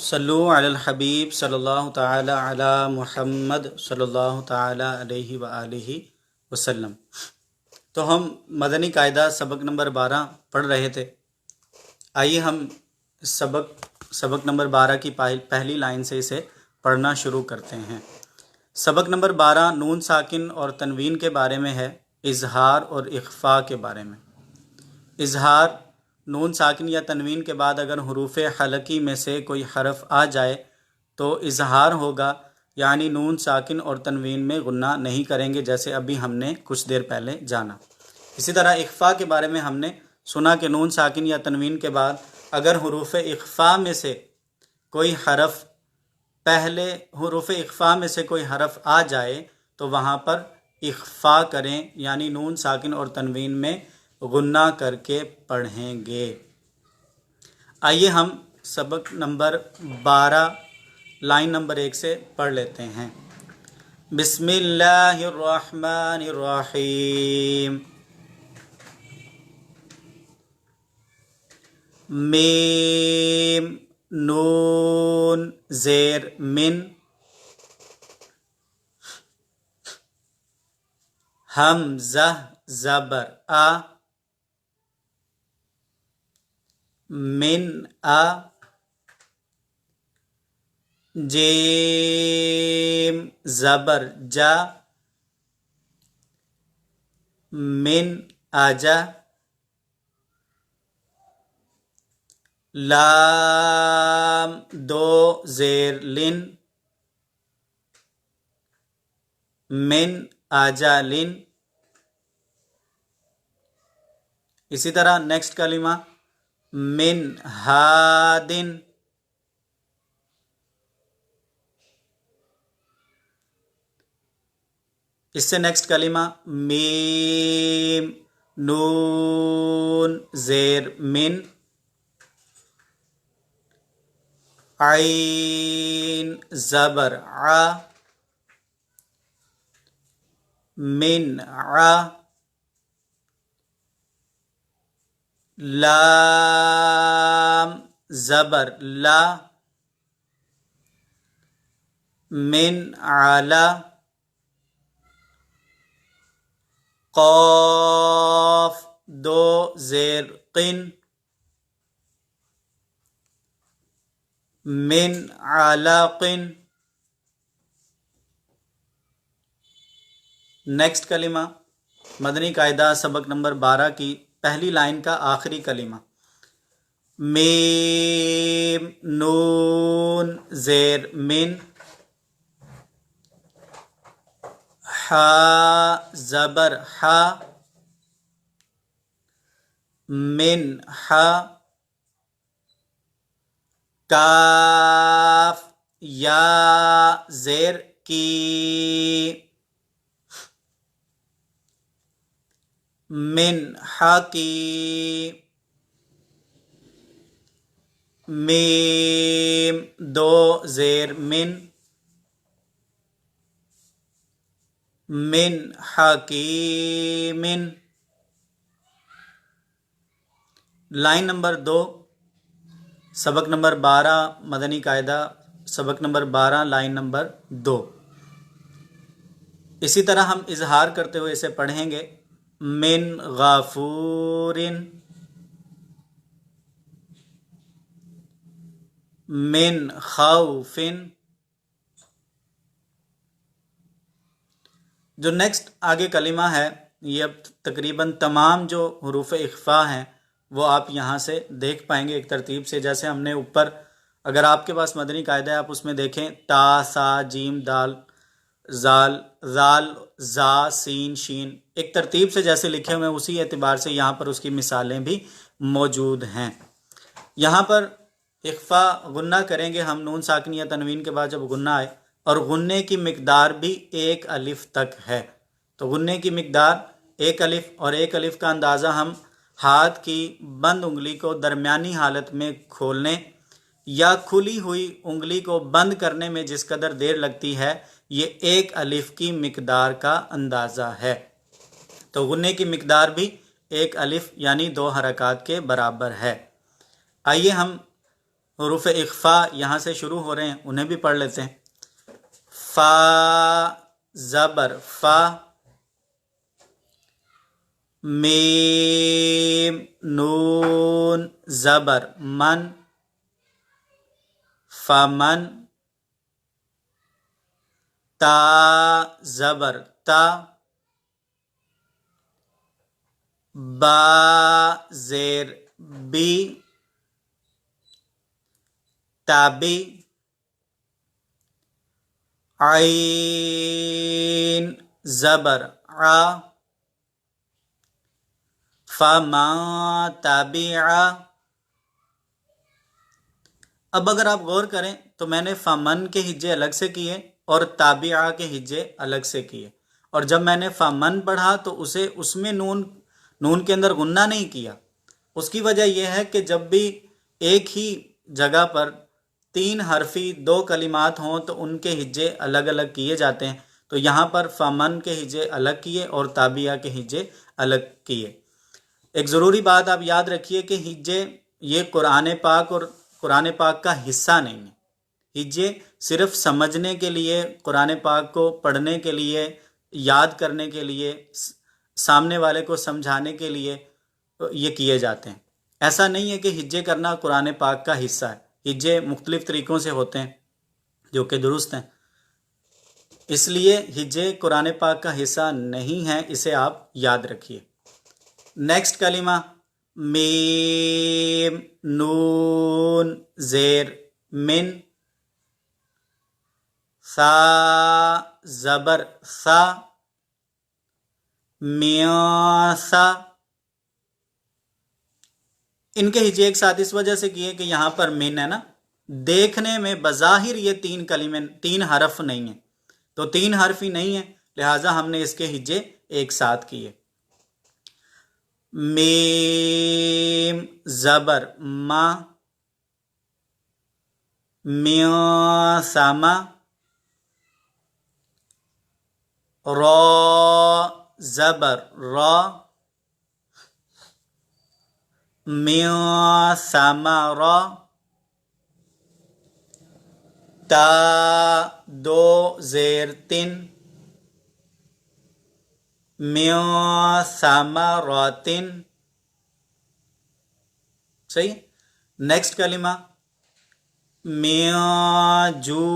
صلو علی الحبیب صلی اللہ تعالی علی محمد صلی اللہ تعالی علیہ وآلہ وسلم۔ تو ہم مدنی قاعدہ سبق نمبر 12 پڑھ رہے تھے۔ آئیے ہم سبق نمبر 12 کی پہلی لائن سے اسے پڑھنا شروع کرتے ہیں۔ سبق نمبر 12 نون ساکن اور تنوین کے بارے میں ہے، اظہار اور اخفاء کے بارے میں۔ اظہار، نون ساکن یا تنوین کے بعد اگر حروف حلقی میں سے کوئی حرف آ جائے تو اظہار ہوگا، یعنی نون ساکن اور تنوین میں غنہ نہیں کریں گے، جیسے ابھی ہم نے کچھ دیر پہلے جانا۔ اسی طرح اخفاء کے بارے میں ہم نے سنا کہ نون ساکن یا تنوین کے بعد اگر حروف اخفاء میں سے کوئی حرف آ جائے تو وہاں پر اخفاء کریں، یعنی نون ساکن اور تنوین میں غنہ کر کے پڑھیں گے۔ آئیے ہم سبق نمبر 12 لائن نمبر 1 سے پڑھ لیتے ہیں۔ بسم اللہ الرحمن الرحیم۔ میم نون زیر من، حمزہ زبر آ، من آ، جیم زبر جا، من آجا، لام دو زیر لن، من آجا لن۔ اسی طرح نیکسٹ کلمہ من ہادن، اس سے نیکسٹ کلمہ میم نون زیر من، عین زبر ع، من ع، لام زبر لا، من علا، قاف دو زیر قن، من علق۔ نیکسٹ کلمہ مدنی قاعدہ سبق نمبر 12 کی پہلی لائن کا آخری کلمہ، میم نون زیر من، حا زبر حا، من حا، کاف یا زیر کی، من حکی، میم دو زیر من، من حکیم۔ لائن نمبر 2 سبق نمبر 12 مدنی قاعدہ سبق نمبر 12 لائن نمبر 2۔ اسی طرح ہم اظہار کرتے ہوئے اسے پڑھیں گے، من غفور، من خوف۔ جو نیکسٹ آگے کلمہ ہے، یہ اب تقریباً تمام جو حروف اخفاء ہیں وہ آپ یہاں سے دیکھ پائیں گے ایک ترتیب سے، جیسے ہم نے اوپر، اگر آپ کے پاس مدنی قاعدہ ہے آپ اس میں دیکھیں، تا سا جیم دال زال زال زا سین شین، ایک ترتیب سے جیسے لکھے ہوئے ہیں اسی اعتبار سے یہاں پر اس کی مثالیں بھی موجود ہیں۔ یہاں پر اخفاء غنہ کریں گے ہم نون ساکن یا تنوین کے بعد جب غنہ آئے، اور غنے کی مقدار بھی 1 الف تک ہے، تو غنے کی مقدار 1 الف، اور 1 الف کا اندازہ ہم ہاتھ کی بند انگلی کو درمیانی حالت میں کھولنے یا کھلی ہوئی انگلی کو بند کرنے میں جس قدر دیر لگتی ہے، یہ 1 الف کی مقدار کا اندازہ ہے۔ تو غنے کی مقدار بھی 1 الف یعنی 2 حرکات کے برابر ہے۔ آئیے ہم حروف اخفا یہاں سے شروع ہو رہے ہیں، انہیں بھی پڑھ لیتے ہیں. فا زبر فا، میم نون زبر من، فمن، تا زبر تا، با زیر بی، تابی، عین زبر ع، فما تابع. اب اگر آپ غور کریں تو میں نے فمن کے ہجے الگ سے کیے اور تابعہ کے ہجے الگ سے کیے، اور جب میں نے فمن پڑھا تو اس میں نون کے اندر غنہ نہیں کیا. اس کی وجہ یہ ہے کہ جب بھی ایک ہی جگہ پر 3 حرفی 2 کلمات ہوں تو ان کے ہجے الگ الگ کیے جاتے ہیں. تو یہاں پر فمن کے ہجے الگ کیے اور تابعہ کے ہجے الگ کیے. ایک ضروری بات آپ یاد رکھیے کہ ہجے یہ قرآن پاک اور قرآن پاک کا حصہ نہیں ہے. ہجے صرف سمجھنے کے لیے، قرآن پاک کو پڑھنے کے لیے، یاد کرنے کے لیے، سامنے والے کو سمجھانے کے لیے یہ کیے جاتے ہیں. ایسا نہیں ہے کہ ہجے کرنا قرآن پاک کا حصہ ہے. ہجے مختلف طریقوں سے ہوتے ہیں جو کہ درست ہیں. اس لیے ہجے قرآن پاک کا حصہ نہیں ہے، اسے آپ یاد رکھیے. نیکسٹ کلمہ میم نون زیر من، ثا زبر ثا، میاسا. ان کے ہجے ایک ساتھ اس وجہ سے کیے کہ یہاں پر من ہے نا، دیکھنے میں بظاہر یہ 3 حرف نہیں ہیں، تو 3 حرف ہی نہیں ہیں، لہٰذا ہم نے اس کے ہجے ایک ساتھ کیے. میم زبر ما، میاسما، را زبر را، میاسمرا، تا 2 زیر تن، میاسمراتن. صحیح. نیکسٹ کلمہ میاجوعن.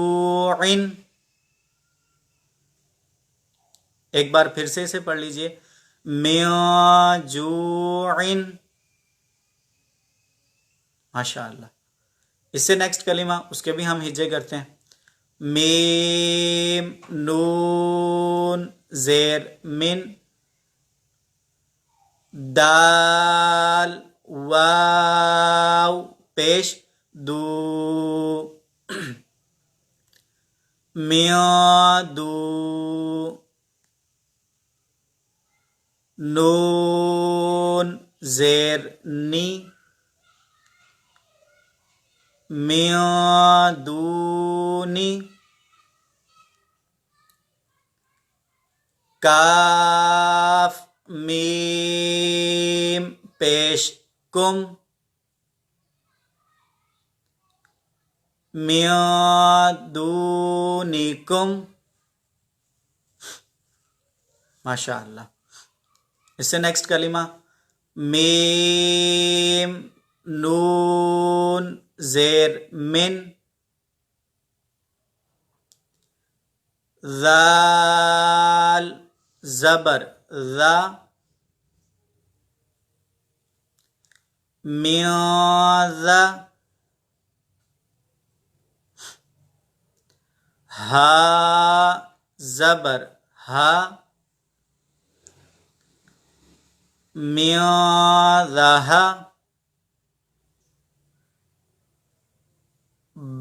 ایک بار پھر سے اسے پڑھ لیجئے، میاجوعن. ماشاء اللہ. اس سے نیکسٹ کلمہ اس کے بھی ہم ہجے کرتے ہیں. میم نون زیر من، دال واو پیش دو، میادو، نون زیر نی، میادونی، کاف میم پیش کم، میادونیکم. ماشاء اللہ. اس سے نیکسٹ کلمہ میم نون زیر من، ذال زبر ذا، میاذا، ہا زبر ہا، میاذہا،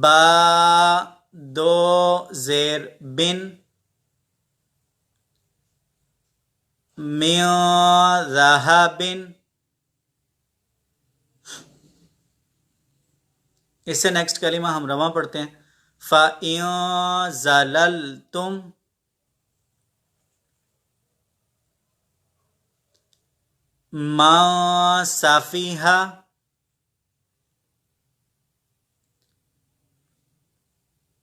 با 2 زیر بن، میاذہبن. اس سے نیکسٹ کلمہ ہم رواں پڑھتے ہیں. فَإِن زَلَلْتُمْ، ما صافیہ،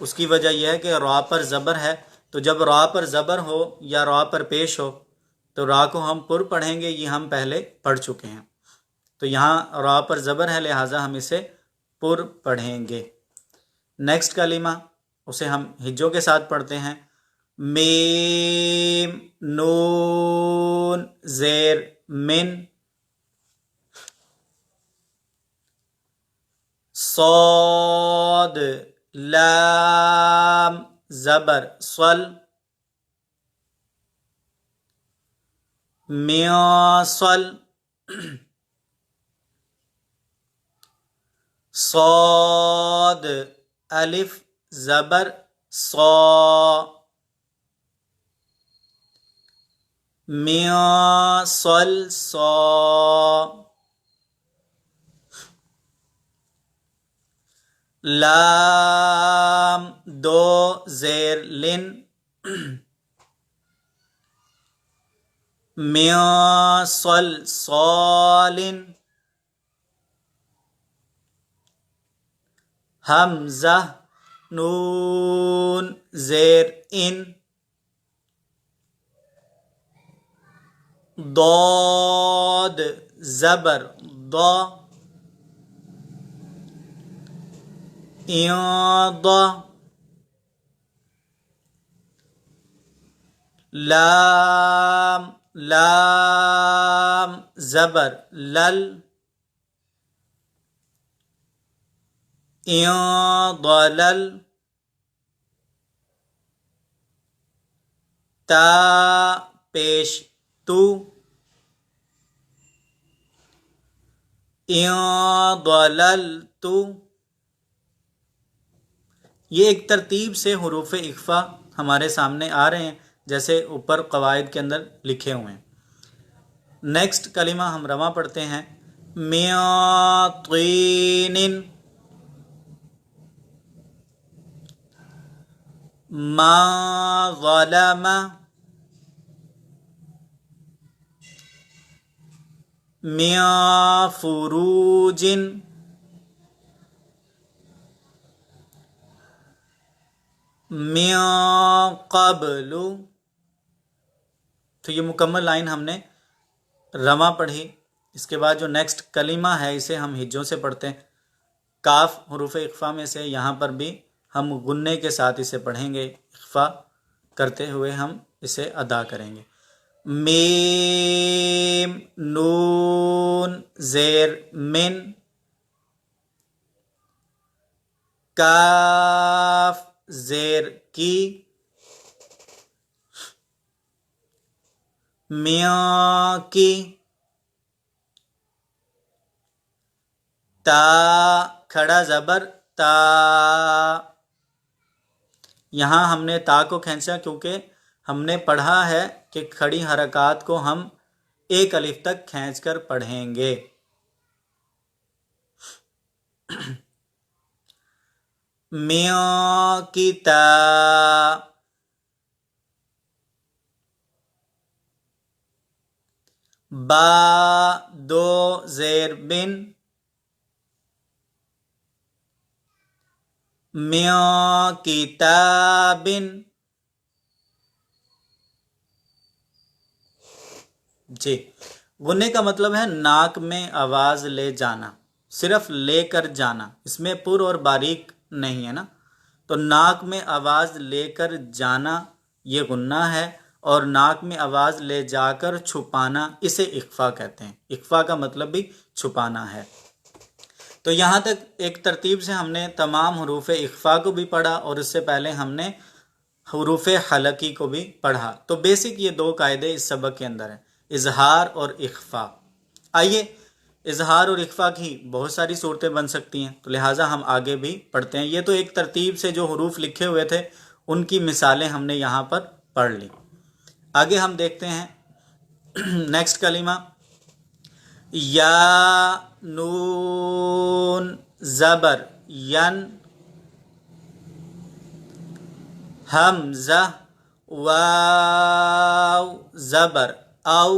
اس کی وجہ یہ ہے کہ را پر زبر ہے، تو جب را پر زبر ہو یا را پر پیش ہو تو را کو ہم پر پڑھیں گے، یہ ہم پہلے پڑھ چکے ہیں. تو یہاں را پر زبر ہے لہٰذا ہم اسے پر پڑھیں گے. نیکسٹ کلمہ اسے ہم ہجوں کے ساتھ پڑھتے ہیں. میم نون زیر من، صاد لام زبر صل، میاصل، صاد الف زبر صا، میاصل صا، لام دو زیر لن، میاصل صالن، حمزہ نون زیر ان، ضاد زبر ضا، ضا، لام لام زبر لل، ضلل، تا پیش تو، ضللت. یہ ایک ترتیب سے حروف اخفا ہمارے سامنے آ رہے ہیں جیسے اوپر قواعد کے اندر لکھے ہوئے ہیں. نیکسٹ کلمہ ہم رواں پڑھتے ہیں. میاطین، ما ظلم، میا فروج، میا قبل. تو یہ مکمل لائن ہم نے رواں پڑھی. اس کے بعد جو نیکسٹ کلمہ ہے اسے ہم ہجوں سے پڑھتے ہیں. کاف حروف اخفا میں سے یہاں پر بھی ہم غنّے کے ساتھ اسے پڑھیں گے، اخفا کرتے ہوئے ہم اسے ادا کریں گے. میم نون زیر من، کاف زیر کی، میاں کی، تا کھڑا زبر تا. یہاں ہم نے تا کو کھینچا کیونکہ ہم نے پڑھا ہے کہ کھڑی حرکات کو ہم ایک الف تک کھینچ کر پڑھیں گے. میاں کی تا، با دو زیر بن، میاں کتابن. جی، غنّے کا مطلب ہے ناک میں آواز لے جانا، صرف لے کر جانا، اس میں پر اور باریک نہیں ہے نا. تو ناک میں آواز لے کر جانا یہ غنّہ ہے، اور ناک میں آواز لے جا کر چھپانا اسے اخفا کہتے ہیں. اخفا کا مطلب بھی چھپانا ہے. تو یہاں تک ایک ترتیب سے ہم نے تمام حروف اخفا کو بھی پڑھا اور اس سے پہلے ہم نے حروف حلقی کو بھی پڑھا. تو بیسک یہ دو قاعدے اس سبق کے اندر ہیں، اظہار اور اخفا. آئیے، اظہار اور اخفا کی بہت ساری صورتیں بن سکتی ہیں، تو لہٰذا ہم آگے بھی پڑھتے ہیں. یہ تو ایک ترتیب سے جو حروف لکھے ہوئے تھے ان کی مثالیں ہم نے یہاں پر پڑھ لی. آگے ہم دیکھتے ہیں نیکسٹ کلمہ. یا نون زبر ین، حمزہ واو زبر او،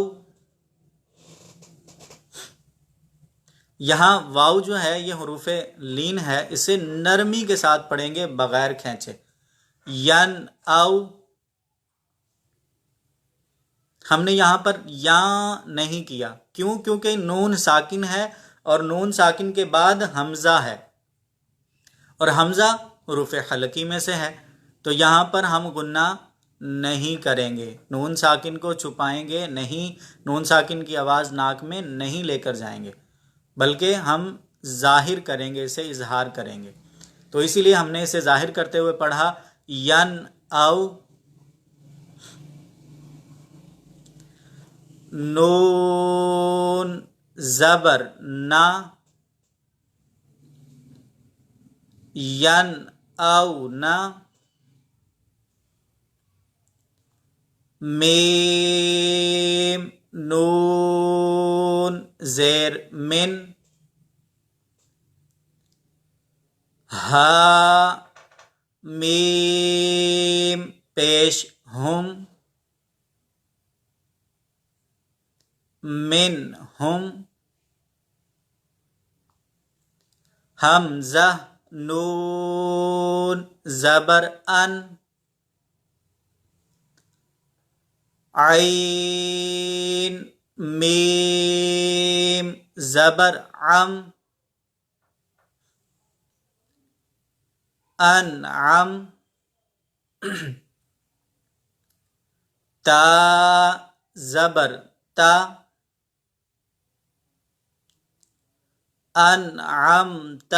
یہاں واو جو ہے یہ حروف لین ہے، اسے نرمی کے ساتھ پڑھیں گے بغیر کھینچے. ین او، ہم نے یہاں پر یا نہیں کیا، کیوں؟ کیونکہ نون ساکن ہے اور نون ساکن کے بعد حمزہ ہے، اور حمزہ حروف حلقی میں سے ہے، تو یہاں پر ہم غنہ نہیں کریں گے، نون ساکن کو چھپائیں گے نہیں، نون ساکن کی آواز ناک میں نہیں لے کر جائیں گے، بلکہ ہم ظاہر کریں گے، اسے اظہار کریں گے. تو اسی لیے ہم نے اسے ظاہر کرتے ہوئے پڑھا ین او. نون زبر نا، ین او نا. میم نون زیر من، ہا میم پیش ہم، من ہم. حمزہ نون زبر ان، عین میم زبر عم، انعم. تا زبر تا، انعمت.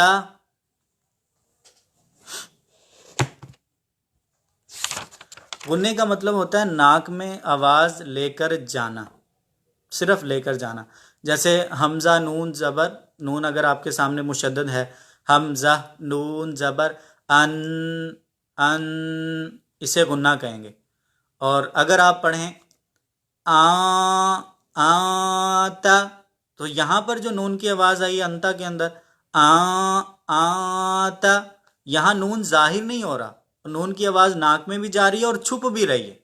غننے کا مطلب ہوتا ہے ناک میں آواز لے کر جانا، صرف لے کر جانا. جیسے حمزہ نون زبر، نون اگر آپ کے سامنے مشدد ہے، حمزہ نون زبر ان، ان اسے غنہ کہیں گے. اور اگر آپ پڑھیں آتا، تو یہاں پر جو نون کی آواز آئی انتا کے اندر آتا، یہاں نون ظاہر نہیں ہو رہا، نون کی آواز ناک میں بھی جا رہی ہے اور چھپ بھی رہی ہے.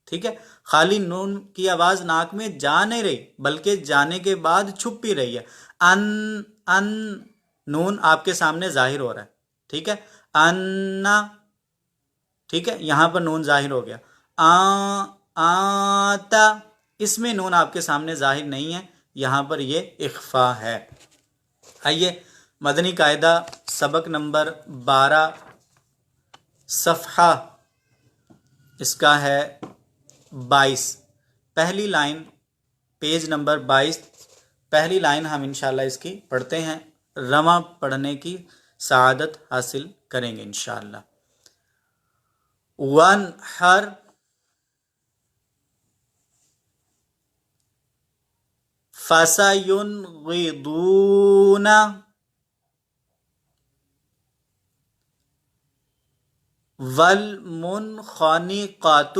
ٹھیک ہے، خالی نون کی آواز ناک میں جا نہیں رہی بلکہ جانے کے بعد چھپ بھی رہی ہے. ان نون آپ کے سامنے ظاہر ہو رہا ہے. ٹھیک ہے، انا، ٹھیک ہے، یہاں پر نون ظاہر ہو گیا. آتا، اس میں نون آپ کے سامنے ظاہر نہیں ہے، یہاں پر یہ اخفا ہے. آئیے مدنی قاعدہ سبق نمبر 12، صفحہ اس کا ہے 22، پہلی لائن، پیج نمبر 22، پہلی لائن ہم انشاءاللہ اس کی پڑھتے ہیں، رواں پڑھنے کی سعادت حاصل کریں گے انشاءاللہ. وانحر، فسینغضون، والمنخنقۃ،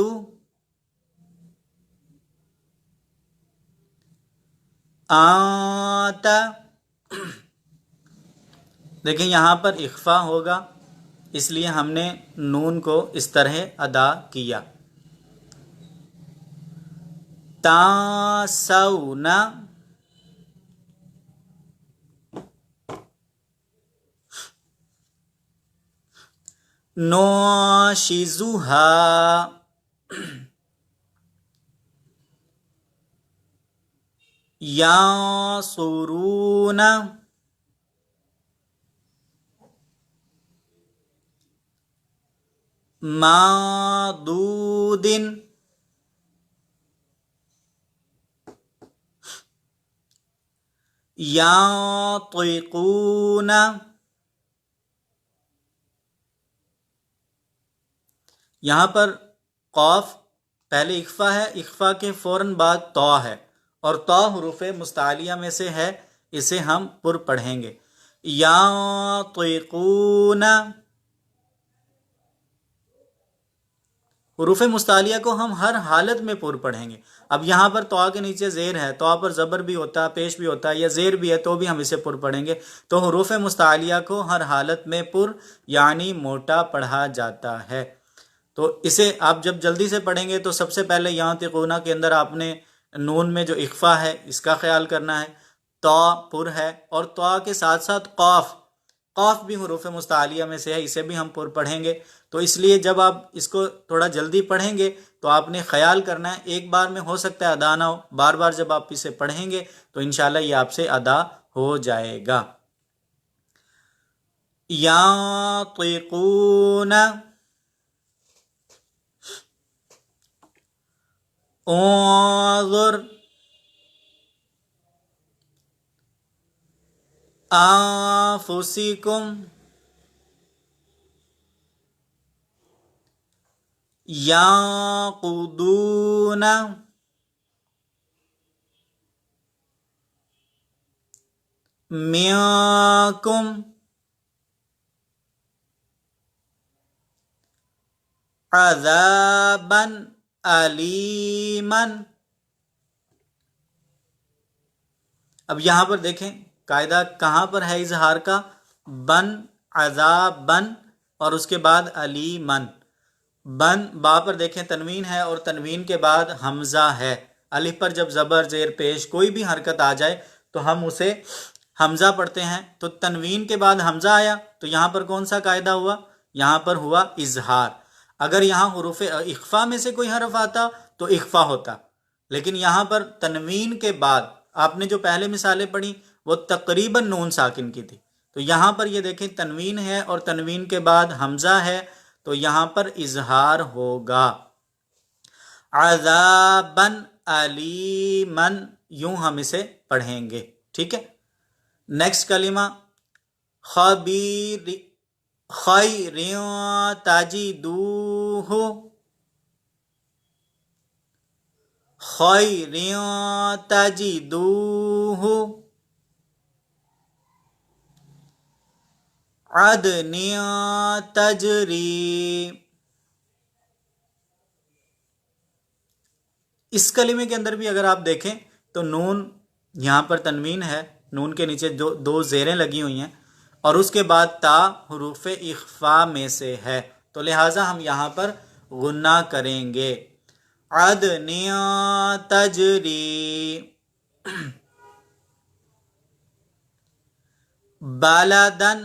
آتا. دیکھیں یہاں پر اخفا ہوگا، اس لیے ہم نے نون کو اس طرح ادا کیا. تاسون، ناشزها، ینصرون، مادود، ینطقون. یہاں پر قاف پہلے اخفا ہے، اخفا کے فوراً بعد تو ہے، اور تو حروف مستعلیہ میں سے ہے، اسے ہم پر پڑھیں گے. ینطقون، حروف مستعلیہ کو ہم ہر حالت میں پر پڑھیں گے. اب یہاں پر تو کے نیچے زیر ہے، تو پر زبر بھی ہوتا ہے، پیش بھی ہوتا ہے، یا زیر بھی ہے تو بھی ہم اسے پر پڑھیں گے. تو حروف مستعلیہ کو ہر حالت میں پر یعنی موٹا پڑھا جاتا ہے. تو اسے آپ جب جلدی سے پڑھیں گے تو سب سے پہلے ینطقون کے اندر آپ نے نون میں جو اخفا ہے اس کا خیال کرنا ہے. تو پر ہے، اور تو کے ساتھ ساتھ قاف، قاف بھی حروف مستعلیہ میں سے ہے، اسے بھی ہم پر پڑھیں گے. تو اس لیے جب آپ اس کو تھوڑا جلدی پڑھیں گے تو آپ نے خیال کرنا ہے ایک بار میں ہو سکتا ہے ادا نہ ہو، بار بار جب آپ اسے پڑھیں گے تو انشاءاللہ یہ آپ سے ادا ہو جائے گا. ينطقون، انظر، انفسکم، ينقضون، منکم، عذابا علیما. اب یہاں پر دیکھیں قاعدہ کہاں پر ہے اظہار کا، بن، عذابن، اور اس کے بعد علیمن. بن، با پر دیکھیں تنوین ہے اور تنوین کے بعد حمزہ ہے. الف پر جب زبر زیر پیش کوئی بھی حرکت آ جائے تو ہم اسے حمزہ پڑھتے ہیں. تو تنوین کے بعد حمزہ آیا تو یہاں پر کون سا قاعدہ ہوا، یہاں پر ہوا اظہار. اگر یہاں حروف اخفا میں سے کوئی حرف آتا تو اخفا ہوتا، لیکن یہاں پر تنوین کے بعد آپ نے جو پہلے مثالیں پڑھی وہ تقریباً نون ساکن کی تھی. تو یہاں پر یہ دیکھیں تنوین ہے اور تنوین کے بعد حمزہ ہے تو یہاں پر اظہار ہوگا. عذابن علیمن، یوں ہم اسے پڑھیں گے. ٹھیک ہے. نیکسٹ کلمہ خبیر، خیر تجدوہ، خیر تجدوہ، عدن تجری. اس کلمے کے اندر بھی اگر آپ دیکھیں تو نون یہاں پر تنوین ہے، نون کے نیچے دو زیریں لگی ہوئی ہیں اور اس کے بعد تا حروف اخفا میں سے ہے، تو لہٰذا ہم یہاں پر غنہ کریں گے. عدن تجری، بلدن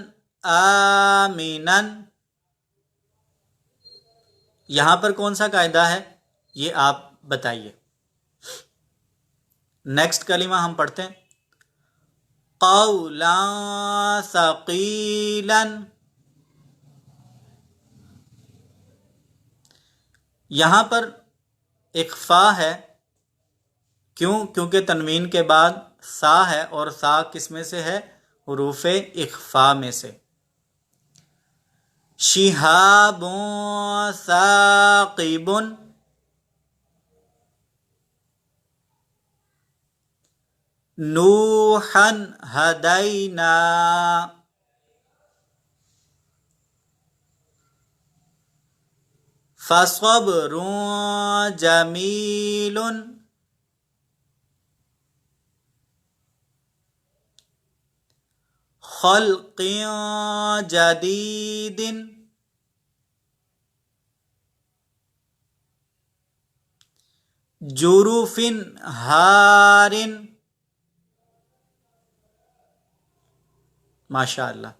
آمنا. یہاں پر کون سا قاعدہ ہے یہ آپ بتائیے. نیکسٹ کلمہ ہم پڑھتے ہیں قولا ثقیلا. یہاں پر اخفا ہے، کیونکہ تنوین کے بعد سا ہے اور سا کس میں سے ہے، حروف اخفا میں سے. شہاب ثاقب، نوحا ہدینا، فصبر جمیل، خلق جدید، جرف ہار. ماشاء اللہ.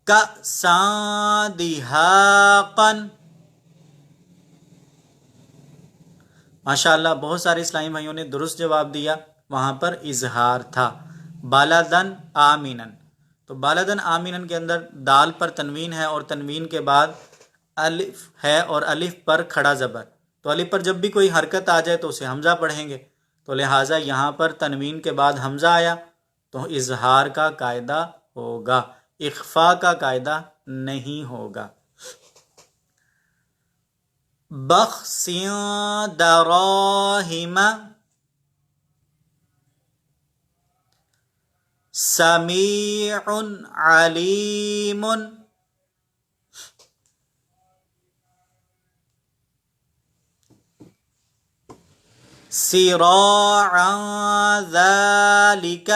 کأسا دہاقا. ماشاء اللہ بہت سارے اسلامی بھائیوں نے درست جواب دیا، وہاں پر اظہار تھا. بالدن آمینن، تو بالدن آمینن کے اندر دال پر تنوین ہے اور تنوین کے بعد الف ہے اور الف پر کھڑا زبر، تو الف پر جب بھی کوئی حرکت آ جائے تو اسے حمزہ پڑھیں گے، تو لہٰذا یہاں پر تنوین کے بعد حمزہ آیا تو اظہار کا قاعدہ ہوگا، اخفا کا قاعدہ نہیں ہوگا. بخس دراہم، سمیع علیم، سراعا ذلك،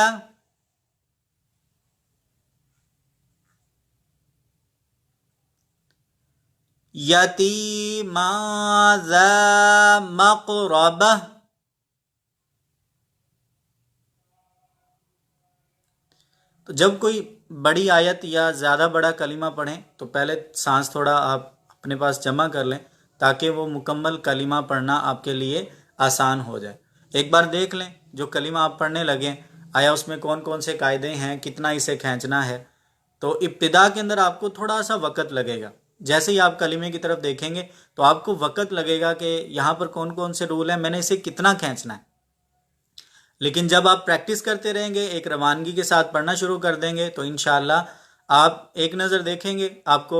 یتیما ذا مقربہ. تو جب کوئی بڑی آیت یا زیادہ بڑا کلمہ پڑھیں تو پہلے سانس تھوڑا آپ اپنے پاس جمع کر لیں تاکہ وہ مکمل کلمہ پڑھنا آپ کے لیے آسان ہو جائے۔ ایک بار دیکھ لیں جو کلمہ آپ پڑھنے لگیں آیا اس میں کون کون سے قاعدے ہیں، کتنا اسے کھینچنا ہے۔ تو ابتدا کے اندر آپ کو تھوڑا سا وقت لگے گا، جیسے ہی آپ کلمے کی طرف دیکھیں گے تو آپ کو وقت لگے گا کہ یہاں پر کون کون سے رول ہیں، میں نے اسے کتنا کھینچنا ہے۔ لیکن جب آپ پریکٹس کرتے رہیں گے، ایک روانگی کے ساتھ پڑھنا شروع کر دیں گے تو انشاءاللہ آپ ایک نظر دیکھیں گے، آپ کو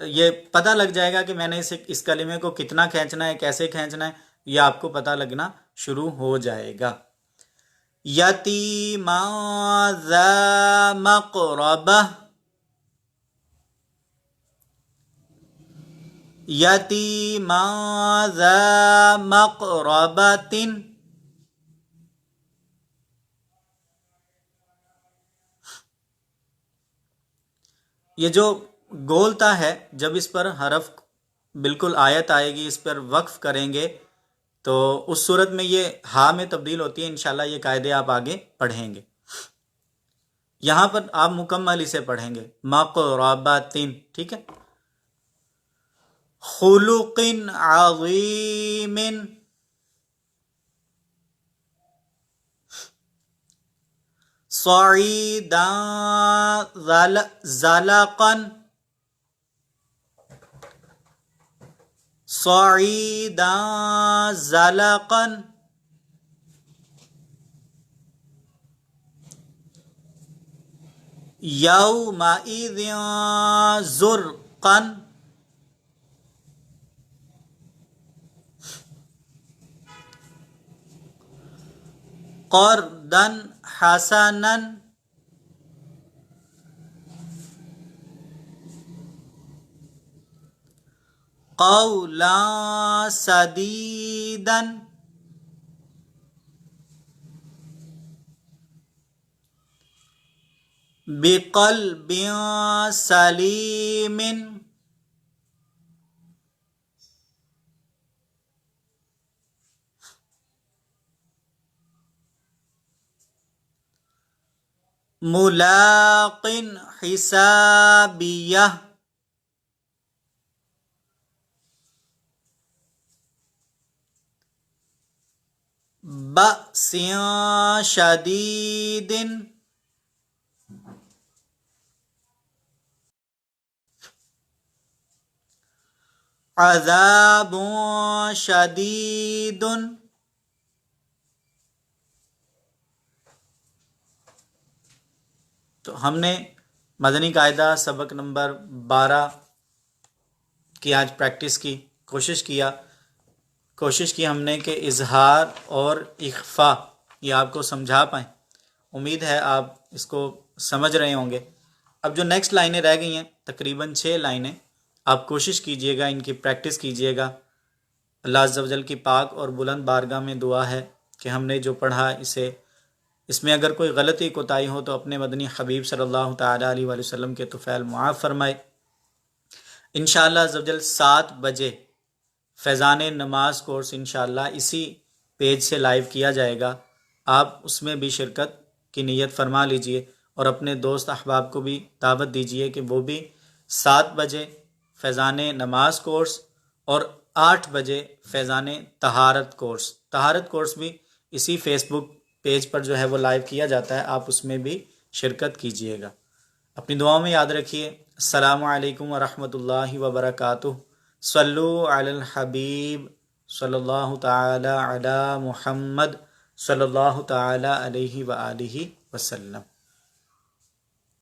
یہ پتہ لگ جائے گا کہ میں نے اس کلمے کو کتنا کھینچنا ہے، کیسے کھینچنا ہے، یہ آپ کو پتہ لگنا شروع ہو جائے گا۔ یتیما ذا مقربہ، یتیما ذا مقربۃ، یہ جو گولتا ہے جب اس پر حرف بالکل آیت آئے گی، اس پر وقف کریں گے تو اس صورت میں یہ ہا میں تبدیل ہوتی ہے۔ انشاءاللہ یہ قاعدے آپ آگے پڑھیں گے۔ یہاں پر آپ مکمل اسے پڑھیں گے، مقربۃ، ٹھیک ہے۔ خلق عظیم، صعیدا زلقا، صعیدا زلقا، یومئذ زرقا، قردا حسنا، قولا سدیدا، بقلب سلیم، ملاق حسابیہ، بأس شدید، عذاب شدید۔ تو ہم نے مدنی قاعدہ سبق نمبر 12 کی آج پریکٹس کی، کوشش کی ہم نے کہ اظہار اور اخفا یہ آپ کو سمجھا پائیں۔ امید ہے آپ اس کو سمجھ رہے ہوں گے۔ اب جو نیکسٹ لائنیں رہ گئی ہیں تقریباً 6 لائنیں، آپ کوشش کیجئے گا، ان کی پریکٹس کیجئے گا۔ اللہ عز و جل کی پاک اور بلند بارگاہ میں دعا ہے کہ ہم نے جو پڑھا اس میں اگر کوئی غلطی کوتاہی ہو تو اپنے مدنی حبیب صلی اللہ تعالیٰ علیہ وآلہ وسلم کے طفیل معاف فرمائے۔ انشاءاللہ عز و جل 7 بجے فیضان نماز کورس انشاءاللہ اسی پیج سے لائیو کیا جائے گا، آپ اس میں بھی شرکت کی نیت فرما لیجئے اور اپنے دوست احباب کو بھی دعوت دیجئے کہ وہ بھی 7 بجے فیضان نماز کورس اور 8 بجے فیضان طہارت کورس بھی اسی فیس بک پیج پر جو ہے وہ لائیو کیا جاتا ہے، آپ اس میں بھی شرکت کیجئے گا۔ اپنی دعاؤں میں یاد رکھیے۔ السلام علیکم ورحمۃ اللہ وبرکاتہ۔ صلو علی الحبیب صلی اللہ تعالی علی محمد صلی اللہ تعالی علیہ وآلہ وسلم۔